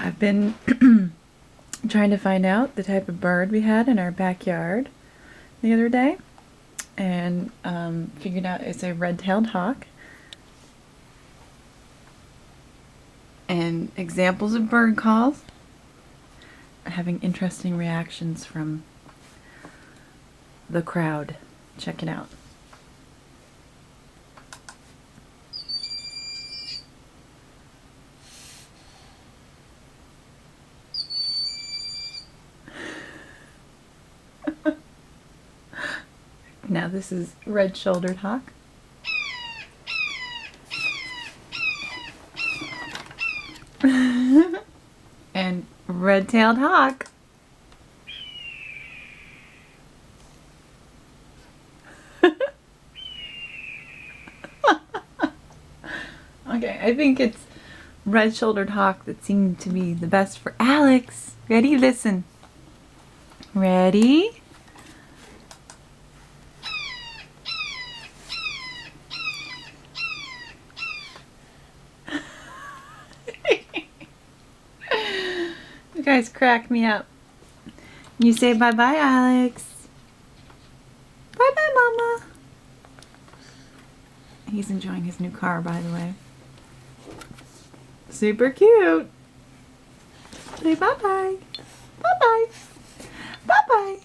I've been trying to find out the type of bird we had in our backyard the other day, and figured out it's a red-tailed hawk. And examples of bird calls are having interesting reactions from the crowd. Check it out. Now this is red-shouldered hawk. And red-tailed hawk. Okay, I think it's red-shouldered hawk that seemed to be the best for Alex. Ready? Listen. Ready? You guys crack me up. You say bye-bye, Alex. Bye-bye, Mama. He's enjoying his new car, by the way. Super cute. Say bye-bye. Bye-bye. Bye-bye.